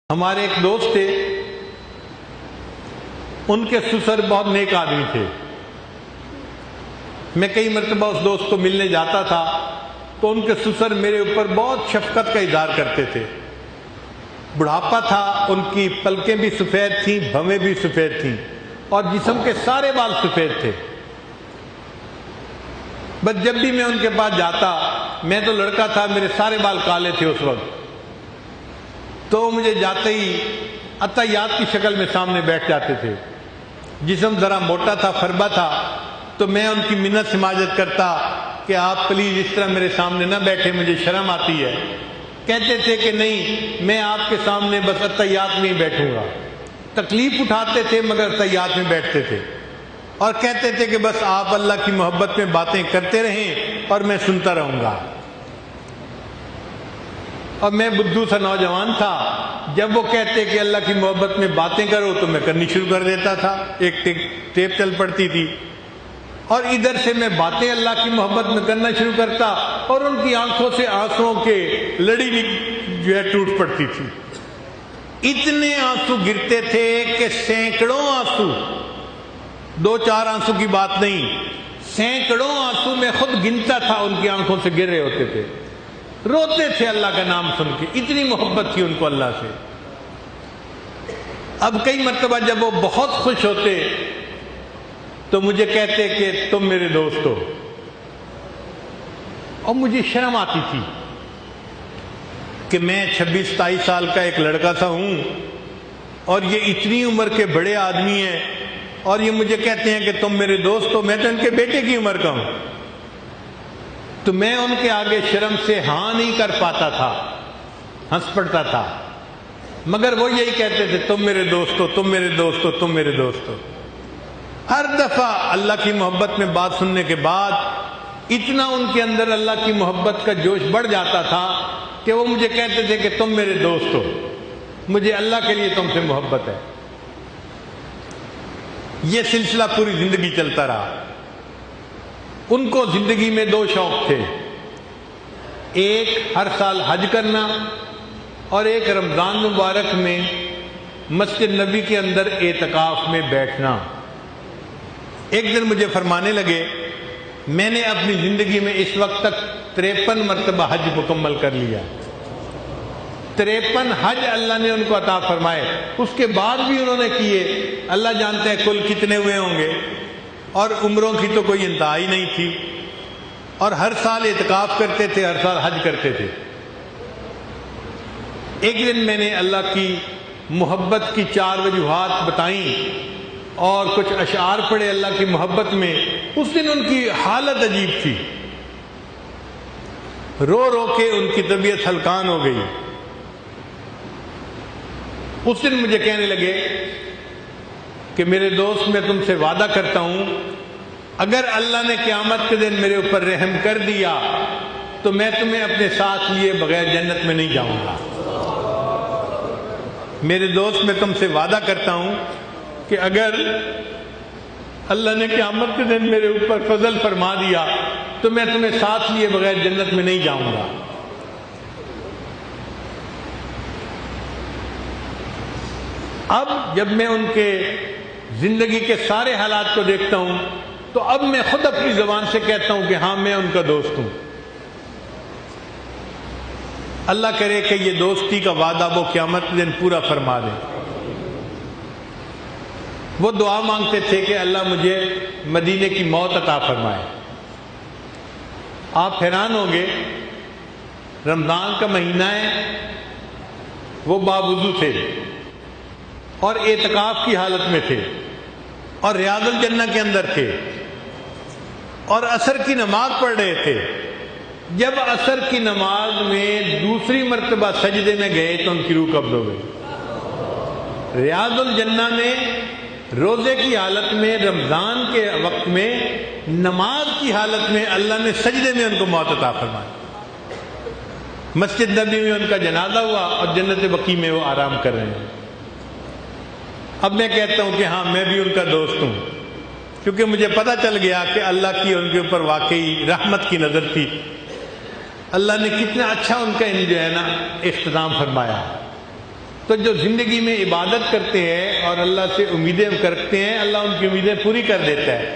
ہمارے ایک دوست تھے، ان کے سسر بہت نیک آدمی تھے۔ میں کئی مرتبہ اس دوست کو ملنے جاتا تھا تو ان کے سسر میرے اوپر بہت شفقت کا اظہار کرتے تھے۔ بڑھاپا تھا، ان کی پلکیں بھی سفید تھیں، بھویں بھی سفید تھیں، اور جسم کے سارے بال سفید تھے۔ بس جب بھی میں ان کے پاس جاتا، میں تو لڑکا تھا، میرے سارے بال کالے تھے اس وقت، تو مجھے جاتے ہی عطیات کی شکل میں سامنے بیٹھ جاتے تھے۔ جسم ذرا موٹا تھا، فربا تھا، تو میں ان کی منت سماجت کرتا کہ آپ پلیز اس طرح میرے سامنے نہ بیٹھے، مجھے شرم آتی ہے۔ کہتے تھے کہ نہیں، میں آپ کے سامنے بس عطیات میں ہی بیٹھوں گا۔ تکلیف اٹھاتے تھے مگر عطیات میں بیٹھتے تھے، اور کہتے تھے کہ بس آپ اللہ کی محبت میں باتیں کرتے رہیں اور میں سنتا رہوں گا۔ اور میں بدھو سا نوجوان تھا، جب وہ کہتے کہ اللہ کی محبت میں باتیں کرو تو میں کرنی شروع کر دیتا تھا۔ ایک ٹیپ چل پڑتی تھی اور ادھر سے میں باتیں اللہ کی محبت میں کرنا شروع کرتا، اور ان کی آنکھوں سے آنسوؤں کے لڑی جو ہے ٹوٹ پڑتی تھی۔ اتنے آنسو گرتے تھے کہ سینکڑوں آنسو، دو چار آنسو کی بات نہیں، سینکڑوں آنسو میں خود گنتا تھا، ان کی آنکھوں سے گر رہے ہوتے تھے۔ روتے تھے اللہ کا نام سن کے، اتنی محبت تھی ان کو اللہ سے۔ اب کئی مرتبہ جب وہ بہت خوش ہوتے تو مجھے کہتے کہ تم میرے دوست ہو، اور مجھے شرم آتی تھی کہ میں 26-27 سال کا ایک لڑکا سا ہوں، اور یہ اتنی عمر کے بڑے آدمی ہیں، اور یہ مجھے کہتے ہیں کہ تم میرے دوست ہو۔ میں تو ان کے بیٹے کی عمر کا ہوں، تو میں ان کے آگے شرم سے ہاں نہیں کر پاتا تھا، ہنس پڑتا تھا، مگر وہ یہی کہتے تھے تم میرے دوست ہو، تم میرے دوست ہو، تم میرے دوست ہو۔ ہر دفعہ اللہ کی محبت میں بات سننے کے بعد اتنا ان کے اندر اللہ کی محبت کا جوش بڑھ جاتا تھا کہ وہ مجھے کہتے تھے کہ تم میرے دوست ہو، مجھے اللہ کے لیے تم سے محبت ہے۔ یہ سلسلہ پوری زندگی چلتا رہا۔ ان کو زندگی میں دو شوق تھے، ایک ہر سال حج کرنا، اور ایک رمضان مبارک میں مسجد نبی کے اندر اعتکاف میں بیٹھنا۔ ایک دن مجھے فرمانے لگے، میں نے اپنی زندگی میں اس وقت تک 53 مرتبہ حج مکمل کر لیا۔ 53 حج اللہ نے ان کو عطا فرمائے، اس کے بعد بھی انہوں نے کیے، اللہ جانتا ہے کل کتنے ہوئے ہوں گے، اور عمروں کی تو کوئی انتہا ہی نہیں تھی، اور ہر سال اعتکاف کرتے تھے، ہر سال حج کرتے تھے۔ ایک دن میں نے اللہ کی محبت کی 4 وجوہات بتائیں اور کچھ اشعار پڑھے اللہ کی محبت میں۔ اس دن ان کی حالت عجیب تھی، رو رو کے ان کی طبیعت ہلکان ہو گئی۔ اس دن مجھے کہنے لگے کہ میرے دوست، میں تم سے وعدہ کرتا ہوں، اگر اللہ نے قیامت کے دن میرے اوپر رحم کر دیا تو میں تمہیں اپنے ساتھ لیے بغیر جنت میں نہیں جاؤں گا۔ میرے دوست، میں تم سے وعدہ کرتا ہوں کہ اگر اللہ نے قیامت کے دن میرے اوپر فضل فرما دیا تو میں تمہیں ساتھ لیے بغیر جنت میں نہیں جاؤں گا۔ اب جب میں ان کے زندگی کے سارے حالات کو دیکھتا ہوں تو اب میں خود اپنی زبان سے کہتا ہوں کہ ہاں، میں ان کا دوست ہوں۔ اللہ کرے کہ یہ دوستی کا وعدہ وہ قیامت کے دن پورا فرما دے۔ وہ دعا مانگتے تھے کہ اللہ مجھے مدینے کی موت عطا فرمائے۔ آپ حیران ہوں گے، رمضان کا مہینہ ہے، وہ باوضو تھے اور اعتکاف کی حالت میں تھے، اور ریاض الجنہ کے اندر تھے، اور عصر کی نماز پڑھ رہے تھے۔ جب عصر کی نماز میں دوسری مرتبہ سجدے میں گئے تو ان کی روح قبض ہو گئی۔ ریاض الجنہ میں روزے کی حالت میں، رمضان کے وقت میں، نماز کی حالت میں اللہ نے سجدے میں ان کو موت عطا فرمائی۔ مسجد نبی میں ان کا جنازہ ہوا اور جنت بقیع میں وہ آرام کر رہے ہیں۔ اب میں کہتا ہوں کہ ہاں، میں بھی ان کا دوست ہوں، کیونکہ مجھے پتہ چل گیا کہ اللہ کی ان کے اوپر واقعی رحمت کی نظر تھی۔ اللہ نے کتنا اچھا ان کا جو ہے نا اختتام فرمایا۔ تو جو زندگی میں عبادت کرتے ہیں اور اللہ سے امیدیں کرتے ہیں، اللہ ان کی امیدیں پوری کر دیتا ہے۔